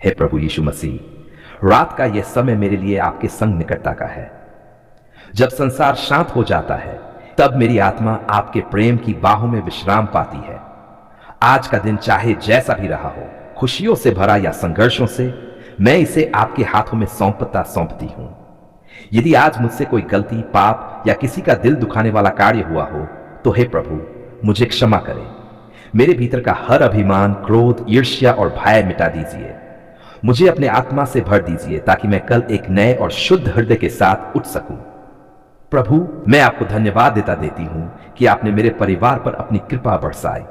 हे प्रभु यीशु मसीह, रात का यह समय मेरे लिए आपके संग निकटता का है। जब संसार शांत हो जाता है तब मेरी आत्मा आपके प्रेम की बाहों में विश्राम पाती है। आज का दिन चाहे जैसा भी रहा हो, खुशियों से भरा या संघर्षों से, मैं इसे आपके हाथों में सौंपती हूं। यदि आज मुझसे कोई गलती, पाप या किसी का दिल दुखाने वाला कार्य हुआ हो तो हे प्रभु मुझे क्षमा करें। मेरे भीतर का हर अभिमान, क्रोध, ईर्ष्या और भय मिटा दीजिए। मुझे अपने आत्मा से भर दीजिए ताकि मैं कल एक नए और शुद्ध हृदय के साथ उठ सकूं। प्रभु, मैं आपको धन्यवाद देती हूं कि आपने मेरे परिवार पर अपनी कृपा बरसाई।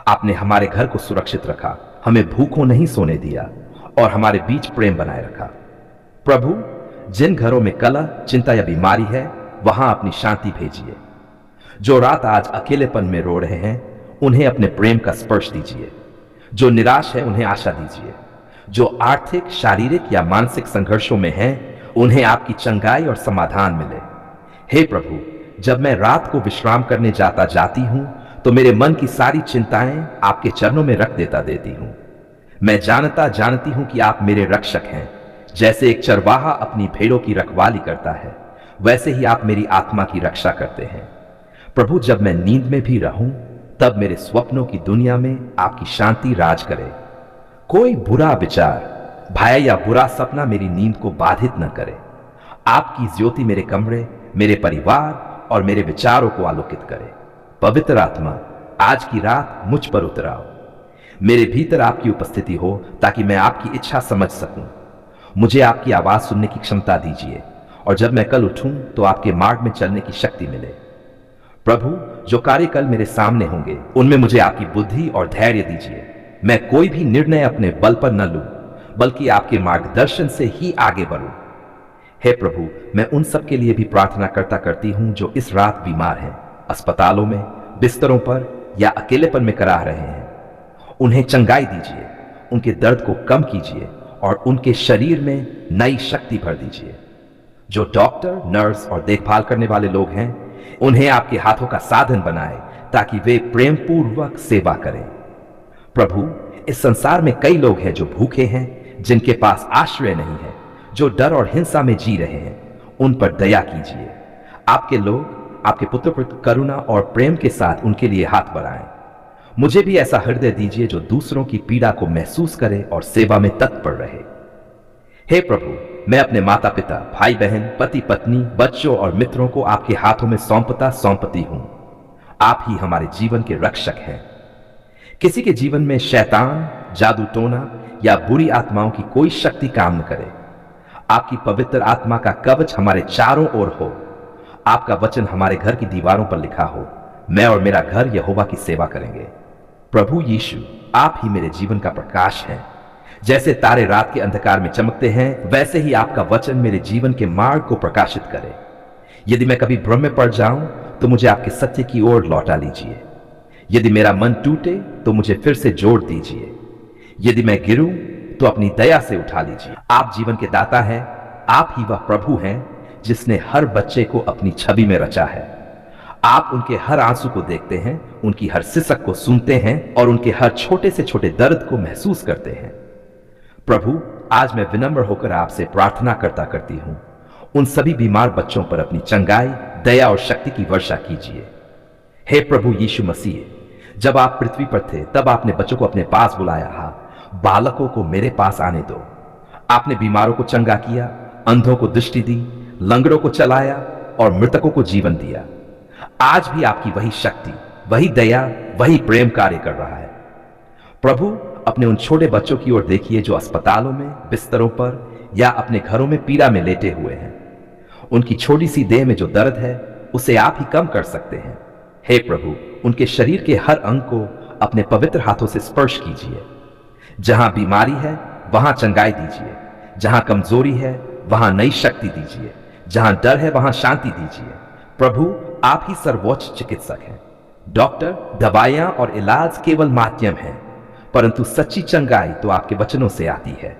आपने हमारे घर को सुरक्षित रखा, हमें भूखों नहीं सोने दिया और हमारे बीच प्रेम बनाए रखा। प्रभु, जिन घरों में कलह, चिंता या बीमारी है वहां अपनी शांति भेजिए। जो रात आज अकेलेपन में रो रहे हैं उन्हें अपने प्रेम का स्पर्श दीजिए। जो निराश है उन्हें आशा दीजिए। जो आर्थिक, शारीरिक या मानसिक संघर्षों में हैं उन्हें आपकी चंगाई और समाधान मिले। हे प्रभु, जब मैं रात को विश्राम करने जाती हूं तो मेरे मन की सारी चिंताएं आपके चरणों में रख देती हूं। मैं जानती हूं कि आप मेरे रक्षक हैं। जैसे एक चरवाहा अपनी भेड़ों की रखवाली करता है, वैसे ही आप मेरी आत्मा की रक्षा करते हैं। प्रभु, जब मैं नींद में भी रहूं तब मेरे स्वप्नों की दुनिया में आपकी शांति राज करे। कोई बुरा विचार, भय या बुरा सपना मेरी नींद को बाधित न करे। आपकी ज्योति मेरे कमरे, मेरे परिवार और मेरे विचारों को आलोकित करे। पवित्र आत्मा, आज की रात मुझ पर उतर आओ। मेरे भीतर आपकी उपस्थिति हो ताकि मैं आपकी इच्छा समझ सकूं। मुझे आपकी आवाज सुनने की क्षमता दीजिए और जब मैं कल उठूं तो आपके मार्ग में चलने की शक्ति मिले। प्रभु, जो कार्य कल मेरे सामने होंगे उनमें मुझे आपकी बुद्धि और धैर्य दीजिए। मैं कोई भी निर्णय अपने बल पर न लूं, बल्कि आपके मार्गदर्शन से ही आगे बढ़ूं। हे प्रभु, मैं उन सब के लिए भी प्रार्थना करती हूं जो इस रात बीमार हैं, अस्पतालों में, बिस्तरों पर या अकेलेपन में कराह रहे हैं। उन्हें चंगाई दीजिए, उनके दर्द को कम कीजिए और उनके शरीर में नई शक्ति भर दीजिए। जो डॉक्टर, नर्स और देखभाल करने वाले लोग हैं उन्हें आपके हाथों का साधन बनाए ताकि वे प्रेम पूर्वक सेवा करें। प्रभु, इस संसार में कई लोग हैं जो भूखे हैं, जिनके पास आश्रय नहीं है, जो डर और हिंसा में जी रहे हैं। उन पर दया कीजिए। आपके लोग आपके पुत्र पर करुणा और प्रेम के साथ उनके लिए हाथ बढ़ाएं। मुझे भी ऐसा हृदय दीजिए जो दूसरों की पीड़ा को महसूस करे और सेवा में तत्पर रहे। हे प्रभु, मैं अपने माता पिता, भाई बहन, पति पत्नी, बच्चों और मित्रों को आपके हाथों में सौंपती हूं। आप ही हमारे जीवन के रक्षक हैं। किसी के जीवन में शैतान, जादू टोना या बुरी आत्माओं की कोई शक्ति काम न करे। आपकी पवित्र आत्मा का कवच हमारे चारों ओर हो। आपका वचन हमारे घर की दीवारों पर लिखा हो। मैं और मेरा घर यहोवा की सेवा करेंगे। प्रभु यीशु, आप ही मेरे जीवन का प्रकाश हैं। जैसे तारे रात के अंधकार में चमकते हैं, वैसे ही आपका वचन मेरे जीवन के मार्ग को प्रकाशित करे। यदि मैं कभी भ्रम में पड़ जाऊं तो मुझे आपके सत्य की ओर लौटा लीजिए। यदि मेरा मन टूटे तो मुझे फिर से जोड़ दीजिए। यदि मैं गिरूं तो अपनी दया से उठा लीजिए। आप जीवन के दाता हैं। आप ही वह प्रभु हैं जिसने हर बच्चे को अपनी छवि में रचा है। आप उनके हर आंसू को देखते हैं, उनकी हर सिसक को सुनते हैं और उनके हर छोटे से छोटे दर्द को महसूस करते हैं। प्रभु, आज मैं विनम्र होकर आपसे प्रार्थना करती हूं। उन सभी बीमार बच्चों पर अपनी चंगाई, दया और शक्ति की वर्षा कीजिए। हे प्रभु यीशु मसीह, जब आप पृथ्वी पर थे तब आपने बच्चों को अपने पास बुलाया। बालकों को मेरे पास आने दो। आपने बीमारों को चंगा किया, अंधों को दृष्टि दी, लंगड़ों को चलाया और मृतकों को जीवन दिया। आज भी आपकी वही शक्ति, वही दया, वही प्रेम कार्य कर रहा है। प्रभु, अपने उन छोटे बच्चों की ओर देखिए जो अस्पतालों में, बिस्तरों पर या अपने घरों में पीड़ा में लेटे हुए हैं। उनकी छोटी सी देह में जो दर्द है उसे आप ही कम कर सकते हैं। हे प्रभु, उनके शरीर के हर अंग को अपने पवित्र हाथों से स्पर्श कीजिए। जहां बीमारी है वहां चंगाई दीजिए। जहां कमजोरी है वहां नई शक्ति दीजिए। जहां डर है वहां शांति दीजिए। प्रभु, आप ही सर्वोच्च चिकित्सक हैं। डॉक्टर, दवाइयां और इलाज केवल माध्यम हैं, परंतु सच्ची चंगाई तो आपके वचनों से आती है।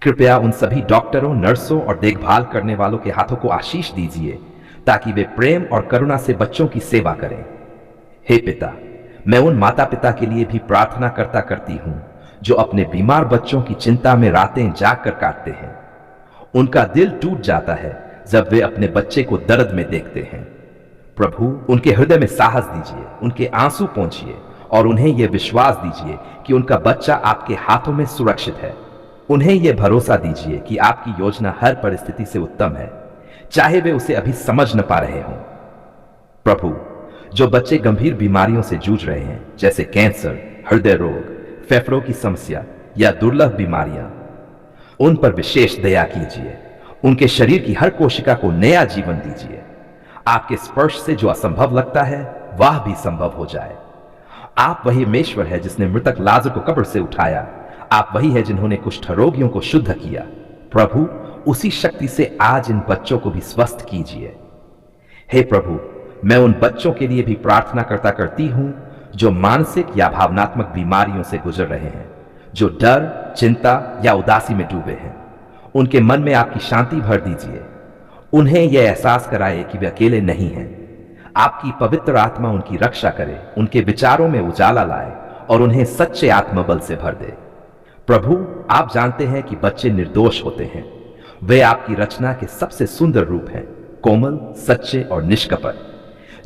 कृपया उन सभी डॉक्टरों, नर्सों और देखभाल करने वालों के हाथों को आशीष दीजिए ताकि वे प्रेम और करुणा से बच्चों की सेवा करें। हे पिता, मैं उन माता पिता के लिए भी प्रार्थना करती हूं जो अपने बीमार बच्चों की चिंता में रातें जाग कर काटते हैं। उनका दिल टूट जाता है जब वे अपने बच्चे को दर्द में देखते हैं। प्रभु, उनके हृदय में साहस दीजिए, उनके आंसू पोंछिए और उन्हें यह विश्वास दीजिए कि उनका बच्चा आपके हाथों में सुरक्षित है। उन्हें यह भरोसा दीजिए कि आपकी योजना हर परिस्थिति से उत्तम है, चाहे वे उसे अभी समझ न पा रहे हों। प्रभु, जो बच्चे गंभीर बीमारियों से जूझ रहे हैं, जैसे कैंसर, हृदय रोग, फेफड़ों की समस्या या दुर्लभ बीमारियां, उन पर विशेष दया कीजिए। उनके शरीर की हर कोशिका को नया जीवन दीजिए। आपके स्पर्श से जो असंभव लगता है वह भी संभव हो जाए। आप वही परमेश्वर है जिसने मृतक लाजर को कब्र से उठाया। आप वही है जिन्होंने कुष्ठ रोगियों को शुद्ध किया। प्रभु, उसी शक्ति से आज इन बच्चों को भी स्वस्थ कीजिए। हे प्रभु, मैं उन बच्चों के लिए भी प्रार्थना करती हूं जो मानसिक या भावनात्मक बीमारियों से गुजर रहे हैं, जो डर, चिंता या उदासी में डूबे हैं। उनके मन में आपकी शांति भर दीजिए। उन्हें यह एहसास कराए कि वे अकेले नहीं हैं। आपकी पवित्र आत्मा उनकी रक्षा करे, उनके विचारों में उजाला लाए और उन्हें सच्चे आत्मबल से भर दे। प्रभु, आप जानते हैं कि बच्चे निर्दोष होते हैं। वे आपकी रचना के सबसे सुंदर रूप हैं, कोमल, सच्चे और निष्कपट।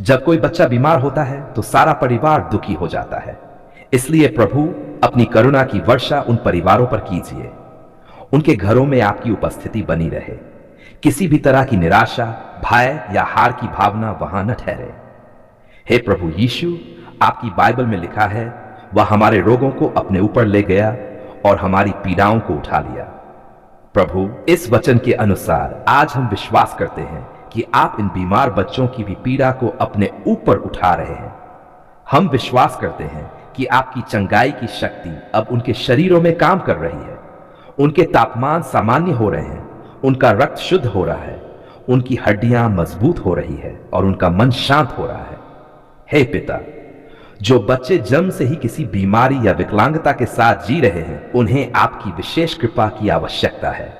जब कोई बच्चा बीमार होता है तो सारा परिवार दुखी हो जाता है। इसलिए प्रभु, अपनी करुणा की वर्षा उन परिवारों पर कीजिए। उनके घरों में आपकी उपस्थिति बनी रहे। किसी भी तरह की निराशा, भय या हार की भावना वहां न ठहरे। हे प्रभु यीशु, आपकी बाइबल में लिखा है, वह हमारे रोगों को अपने ऊपर ले गया और हमारी पीड़ाओं को उठा लिया। प्रभु, इस वचन के अनुसार आज हम विश्वास करते हैं कि आप इन बीमार बच्चों की भी पीड़ा को अपने ऊपर उठा रहे हैं। हम विश्वास करते हैं कि आपकी चंगाई की शक्ति अब उनके शरीरों में काम कर रही है। उनके तापमान सामान्य हो रहे हैं, उनका रक्त शुद्ध हो रहा है, उनकी हड्डियां मजबूत हो रही है और उनका मन शांत हो रहा है। हे पिता, जो बच्चे जन्म से ही किसी बीमारी या विकलांगता के साथ जी रहे हैं, उन्हें आपकी विशेष कृपा की आवश्यकता है।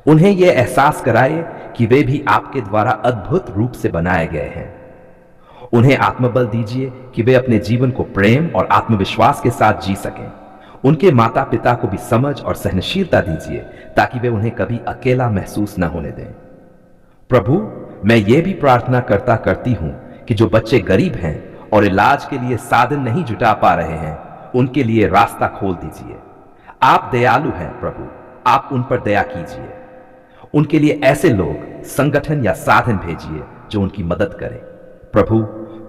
उन्हें यह एहसास कराए कि वे भी आपके द्वारा अद्भुत रूप से बनाए गए हैं। उन्हें आत्मबल दीजिए कि वे अपने जीवन को प्रेम और आत्मविश्वास के साथ जी सकें। उनके माता पिता को भी समझ और सहनशीलता दीजिए ताकि वे उन्हें कभी अकेला महसूस न होने दें। प्रभु, मैं ये भी प्रार्थना करती हूं कि जो बच्चे गरीब हैं और इलाज के लिए साधन नहीं जुटा पा रहे हैं, उनके लिए रास्ता खोल दीजिए। आप दयालु हैं प्रभु, आप उन पर दया कीजिए। उनके लिए ऐसे लोग, संगठन या साधन भेजिए जो उनकी मदद करें। प्रभु,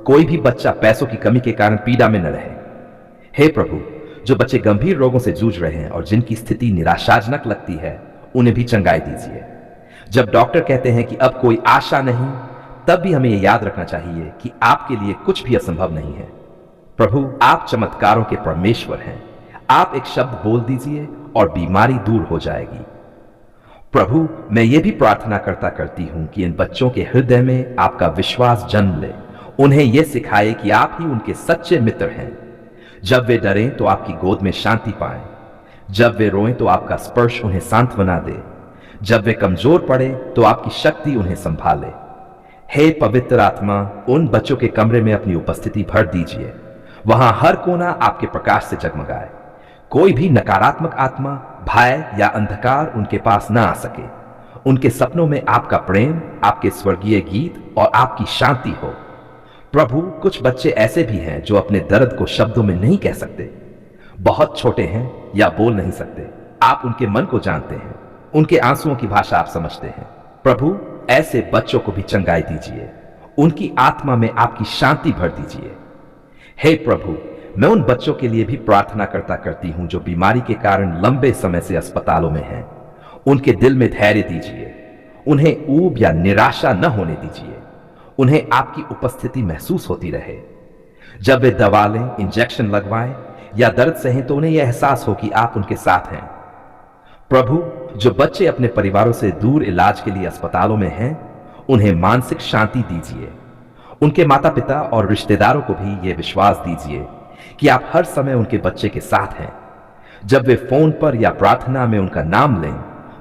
कोई भी बच्चा पैसों की कमी के कारण पीड़ा में न रहे। हे प्रभु, जो बच्चे गंभीर रोगों से जूझ रहे हैं और जिनकी स्थिति निराशाजनक लगती है, उन्हें भी चंगाई दीजिए। जब डॉक्टर कहते हैं कि अब कोई आशा नहीं, तब भी हमें यह याद रखना चाहिए कि आपके लिए कुछ भी असंभव नहीं है। प्रभु, आप चमत्कारों के परमेश्वर हैं। आप एक शब्द बोल दीजिए और बीमारी दूर हो जाएगी। प्रभु, मैं ये भी प्रार्थना करती हूं कि इन बच्चों के हृदय में आपका विश्वास जन्म ले। उन्हें यह सिखाए कि आप ही उनके सच्चे मित्र हैं। जब वे डरें तो आपकी गोद में शांति पाएं। जब वे रोएं तो आपका स्पर्श उन्हें सांत्वना दे। जब वे कमजोर पड़े तो आपकी शक्ति उन्हें संभाले। हे पवित्र आत्मा, उन बच्चों के कमरे में अपनी उपस्थिति भर दीजिए। वहां हर कोना आपके प्रकाश से जगमगाए। कोई भी नकारात्मक आत्मा, भय या अंधकार उनके पास ना आ सके। उनके सपनों में आपका प्रेम, आपके स्वर्गीय गीत और आपकी शांति हो। प्रभु, कुछ बच्चे ऐसे भी हैं जो अपने दर्द को शब्दों में नहीं कह सकते, बहुत छोटे हैं या बोल नहीं सकते। आप उनके मन को जानते हैं, उनके आंसुओं की भाषा आप समझते हैं। प्रभु, ऐसे बच्चों को भी चंगाई दीजिए। उनकी आत्मा में आपकी शांति भर दीजिए। हे प्रभु, मैं उन बच्चों के लिए भी प्रार्थना करती हूं जो बीमारी के कारण लंबे समय से अस्पतालों में हैं। उनके दिल में धैर्य दीजिए। उन्हें ऊब या निराशा न होने दीजिए। उन्हें आपकी उपस्थिति महसूस होती रहे। जब वे दवा लें, इंजेक्शन लगवाएं या दर्द सहें तो उन्हें यह एहसास हो कि आप उनके साथ हैं। प्रभु, जो बच्चे अपने परिवारों से दूर इलाज के लिए अस्पतालों में हैं, उन्हें मानसिक शांति दीजिए। उनके माता पिता और रिश्तेदारों को भी यह विश्वास दीजिए कि आप हर समय उनके बच्चे के साथ हैं। जब वे फोन पर या प्रार्थना में उनका नाम लें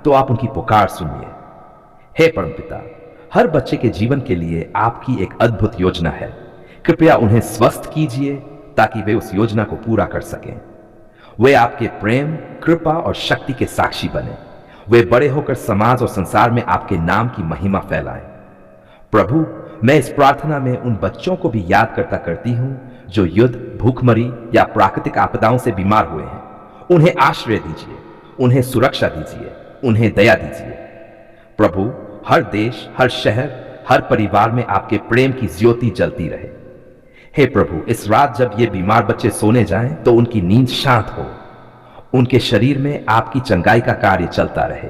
तो आप उनकी पुकार सुनिए। हे परमपिता, हर बच्चे के जीवन के लिए आपकी एक अद्भुत योजना है। कृपया उन्हें स्वस्थ कीजिए ताकि वे उस योजना को पूरा कर सकें। वे आपके प्रेम, कृपा और शक्ति के साक्षी बने। वे बड़े होकर समाज और संसार में आपके नाम की महिमा फैलाएं। प्रभु, मैं इस प्रार्थना में उन बच्चों को भी याद करती हूं जो युद्ध, भूखमरी या प्राकृतिक आपदाओं से बीमार हुए हैं। उन्हें आश्रय दीजिए, उन्हें सुरक्षा दीजिए, उन्हें दया दीजिए। प्रभु, हर देश, हर शहर, हर परिवार में आपके प्रेम की ज्योति जलती रहे। हे प्रभु, इस रात जब ये बीमार बच्चे सोने जाएं तो उनकी नींद शांत हो, उनके शरीर में आपकी चंगाई का कार्य चलता रहे।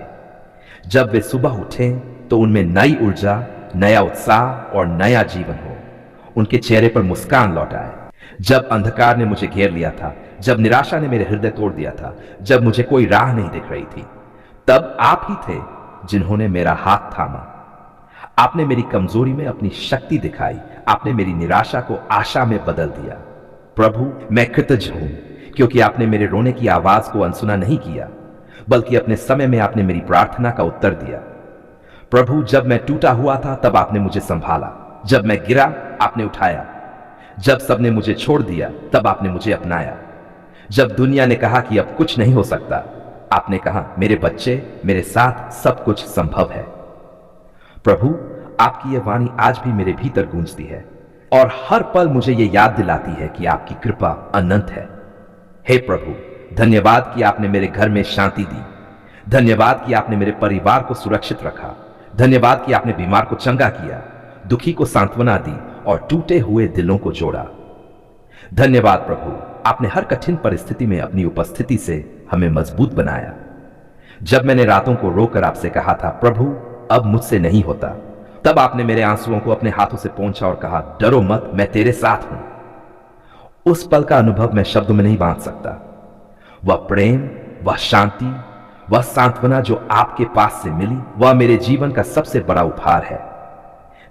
जब वे सुबह उठें तो उनमें नई ऊर्जा, नया उत्साह और नया जीवन हो। उनके चेहरे पर मुस्कान लौट आए। जब अंधकार ने मुझे घेर लिया था, जब निराशा ने मेरे हृदय तोड़ दिया था, जब मुझे कोई राह नहीं दिख रही थी, तब आप ही थे जिन्होंने मेरा हाथ थामा। आपने मेरी कमजोरी में अपनी शक्ति दिखाई। आपने मेरी निराशा को आशा में बदल दिया। प्रभु, मैं कृतज्ञ हूं क्योंकि आपने मेरे रोने की आवाज को अनसुना नहीं किया, बल्कि अपने समय में आपने मेरी प्रार्थना का उत्तर दिया। प्रभु, जब मैं टूटा हुआ था तब आपने मुझे संभाला। जब मैं गिरा, आपने उठाया। जब सबने मुझे छोड़ दिया तब आपने मुझे अपनाया। जब दुनिया ने कहा कि अब कुछ नहीं हो सकता, आपने कहा, मेरे बच्चे, मेरे साथ सब कुछ संभव है। प्रभु, आपकी यह वाणी आज भी मेरे भीतर गूंजती है और हर पल मुझे यह याद दिलाती है कि आपकी कृपा अनंत है। हे प्रभु, धन्यवाद कि आपने मेरे घर में शांति दी। धन्यवाद कि आपने मेरे परिवार को सुरक्षित रखा। धन्यवाद कि आपने बीमार को चंगा किया, दुखी को सांत्वना दी और टूटे हुए दिलों को जोड़ा। धन्यवाद प्रभु, आपने हर कठिन परिस्थिति में अपनी उपस्थिति से हमें मजबूत बनाया। जब मैंने रातों को रोकर आपसे कहा था, प्रभु अब मुझसे नहीं होता, तब आपने मेरे आंसुओं को अपने हाथों से पोंछा और कहा, डरो मत, मैं तेरे साथ हूं। उस पल का अनुभव मैं शब्दों में नहीं बांध सकता। वह प्रेम, वह शांति, वह सांत्वना जो आपके पास से मिली, वह मेरे जीवन का सबसे बड़ा उपहार है।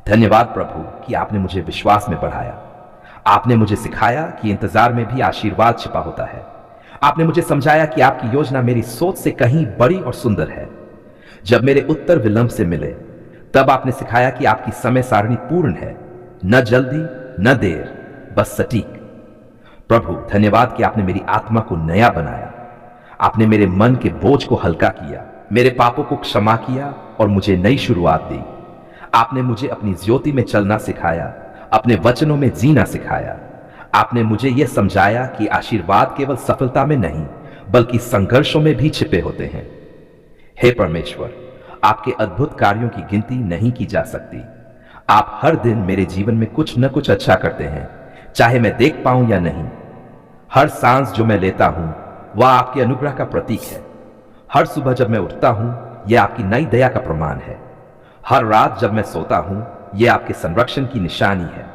धन्यवाद प्रभु कि आपने मुझे विश्वास में बढ़ाया। आपने मुझे सिखाया कि इंतजार में भी आशीर्वाद छिपा होता है। आपने मुझे समझाया कि आपकी योजना मेरी सोच से कहीं बड़ी और सुंदर है। जब मेरे उत्तर विलंब से मिले, तब आपने सिखाया कि आपकी समय सारणी पूर्ण है, न जल्दी न देर, बस सटीक। प्रभु, धन्यवाद कि आपने मेरी आत्मा को नया बनाया। आपने मेरे मन के बोझ को हल्का किया, मेरे पापों को क्षमा किया और मुझे नई शुरुआत दी। आपने मुझे अपनी ज्योति में चलना सिखाया, अपने वचनों में जीना सिखाया। आपने मुझे यह समझाया कि आशीर्वाद केवल सफलता में नहीं, बल्कि संघर्षों में भी छिपे होते हैं। हे परमेश्वर, आपके अद्भुत कार्यों की गिनती नहीं की जा सकती। आप हर दिन मेरे जीवन में कुछ न कुछ अच्छा करते हैं, चाहे मैं देख पाऊं या नहीं। हर सांस जो मैं लेता हूं, वह आपके अनुग्रह का प्रतीक है। हर सुबह जब मैं उठता हूं, यह आपकी नई दया का प्रमाण है। हर रात जब मैं सोता हूं, यह आपके संरक्षण की निशानी है।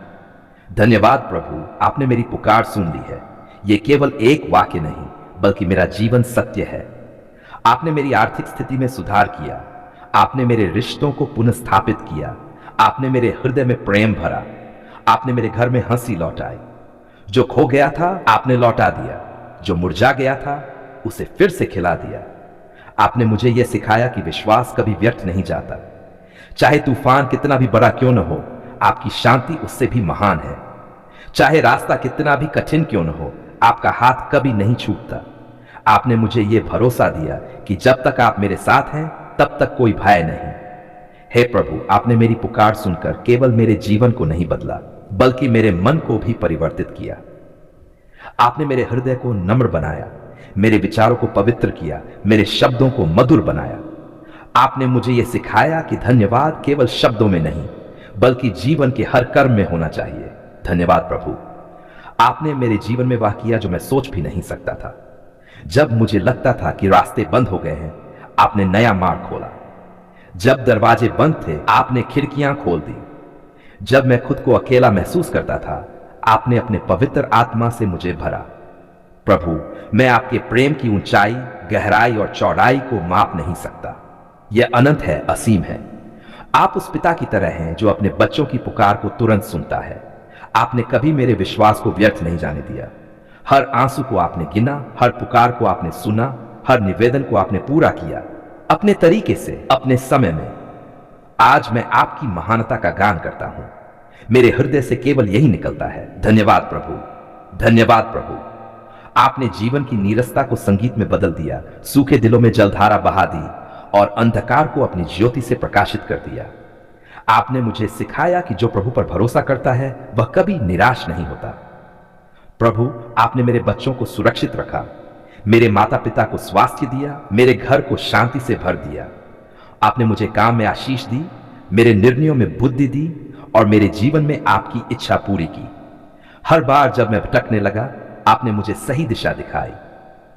धन्यवाद प्रभु, आपने मेरी पुकार सुन ली है। यह केवल एक वाक्य नहीं, बल्कि मेरा जीवन सत्य है। आपने मेरी आर्थिक स्थिति में सुधार किया। आपने मेरे रिश्तों को पुनर्स्थापित किया। आपने मेरे हृदय में प्रेम भरा। आपने मेरे घर में हंसी लौटाई। जो खो गया था, आपने लौटा दिया। जो मुरझा गया था, उसे फिर से खिला दिया। आपने मुझे यह सिखाया कि विश्वास कभी व्यर्थ नहीं जाता। चाहे तूफान कितना भी बड़ा क्यों न हो, आपकी शांति उससे भी महान है। चाहे रास्ता कितना भी कठिन क्यों न हो, आपका हाथ कभी नहीं छूटता। आपने मुझे यह भरोसा दिया कि जब तक आप मेरे साथ हैं, तब तक कोई भय नहीं। हे प्रभु, आपने मेरी पुकार सुनकर केवल मेरे जीवन को नहीं बदला, बल्कि मेरे मन को भी परिवर्तित किया। आपने मेरे हृदय को नम्र बनाया, मेरे विचारों को पवित्र किया, मेरे शब्दों को मधुर बनाया। आपने मुझे यह सिखाया कि धन्यवाद केवल शब्दों में नहीं, बल्कि जीवन के हर कर्म में होना चाहिए। धन्यवाद प्रभु, आपने मेरे जीवन में वह किया जो मैं सोच भी नहीं सकता था। जब मुझे लगता था कि रास्ते बंद हो गए हैं, आपने नया मार्ग खोला। जब दरवाजे बंद थे, आपने खिड़कियां खोल दी। जब मैं खुद को अकेला महसूस करता था, आपने अपने पवित्र आत्मा से मुझे भरा। प्रभु, मैं आपके प्रेम की ऊंचाई, गहराई और चौड़ाई को माप नहीं सकता। यह अनंत है, असीम है। आप उस पिता की तरह हैं जो अपने बच्चों की पुकार को तुरंत सुनता है। आपने कभी मेरे विश्वास को व्यर्थ नहीं जाने दिया। हर आंसू को आपने गिना, हर पुकार को आपने सुना, हर निवेदन को आपने पूरा किया, अपने तरीके से, अपने समय में। आज मैं आपकी महानता का गान करता हूं। मेरे हृदय से केवल यही निकलता है, धन्यवाद प्रभु, धन्यवाद प्रभु। आपने जीवन की नीरसता को संगीत में बदल दिया, सूखे दिलों में जलधारा बहा दी और अंधकार को अपनी ज्योति से प्रकाशित कर दिया। आपने मुझे सिखाया कि जो प्रभु पर भरोसा करता है वह कभी निराश नहीं होता। प्रभु, आपने मेरे बच्चों को सुरक्षित रखा, मेरे माता पिता को स्वास्थ्य दिया, मेरे घर को शांति से भर दिया। आपने मुझे काम में आशीष दी, मेरे निर्णयों में बुद्धि दी और मेरे जीवन में आपकी इच्छा पूरी की। हर बार जब मैं भटकने लगा, आपने मुझे सही दिशा दिखाई।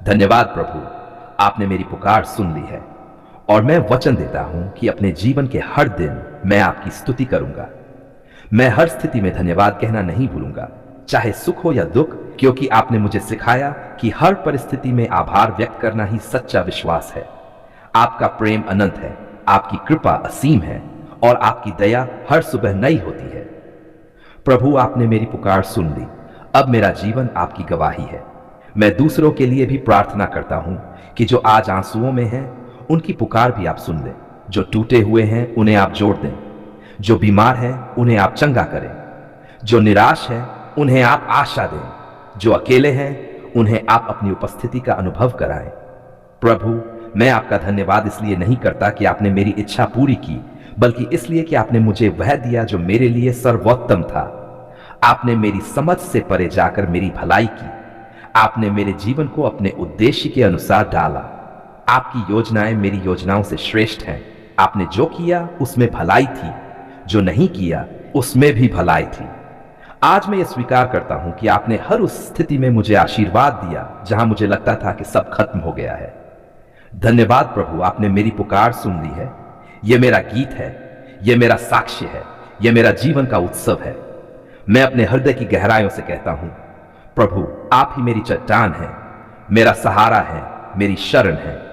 धन्यवाद प्रभु, आपने मेरी पुकार सुन ली है और मैं वचन देता हूं कि अपने जीवन के हर दिन मैं आपकी स्तुति करूंगा। मैं हर स्थिति में धन्यवाद कहना नहीं भूलूंगा, चाहे सुख हो या दुख, क्योंकि आपने मुझे सिखाया कि हर परिस्थिति में आभार व्यक्त करना ही सच्चा विश्वास है। आपका प्रेम अनंत है, आपकी कृपा असीम है और आपकी दया हर सुबह नई होती है। प्रभु, आपने मेरी पुकार सुन ली, अब मेरा जीवन आपकी गवाही है। मैं दूसरों के लिए भी प्रार्थना करता हूं कि जो आज आंसुओं में हैं, उनकी पुकार भी आप सुन लें। जो टूटे हुए हैं उन्हें आप जोड़ दें, जो बीमार हैं उन्हें आप चंगा करें, जो निराश हैं उन्हें आप आशा दें, जो अकेले हैं उन्हें आप अपनी उपस्थिति का अनुभव कराएं। प्रभु, मैं आपका धन्यवाद इसलिए नहीं करता कि आपने मेरी इच्छा पूरी की, बल्कि इसलिए कि आपने मुझे वह दिया जो मेरे लिए सर्वोत्तम था। आपने मेरी समझ से परे जाकर मेरी भलाई की। आपने मेरे जीवन को अपने उद्देश्य के अनुसार डाला। आपकी योजनाएं मेरी योजनाओं से श्रेष्ठ हैं। आपने जो किया उसमें भलाई थी, जो नहीं किया उसमें भी भलाई थी। आज मैं ये स्वीकार करता हूं कि आपने हर उस स्थिति में मुझे आशीर्वाद दिया जहां मुझे लगता था कि सब खत्म हो गया है। धन्यवाद प्रभु, आपने मेरी पुकार सुन ली है। यह मेरा गीत है, यह मेरा साक्ष्य है, यह मेरा जीवन का उत्सव है। मैं अपने हृदय की गहराइयों से कहता हूं, प्रभु, आप ही मेरी चट्टान है, मेरा सहारा है, मेरी शरण है।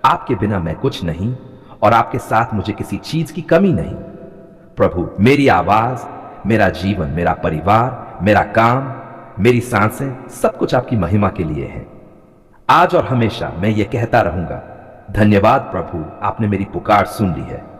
आपके बिना मैं कुछ नहीं और आपके साथ मुझे किसी चीज की कमी नहीं। प्रभु, मेरी आवाज, मेरा जीवन, मेरा परिवार, मेरा काम, मेरी सांसें, सब कुछ आपकी महिमा के लिए है। आज और हमेशा मैं ये कहता रहूंगा, धन्यवाद प्रभु, आपने मेरी पुकार सुन ली है।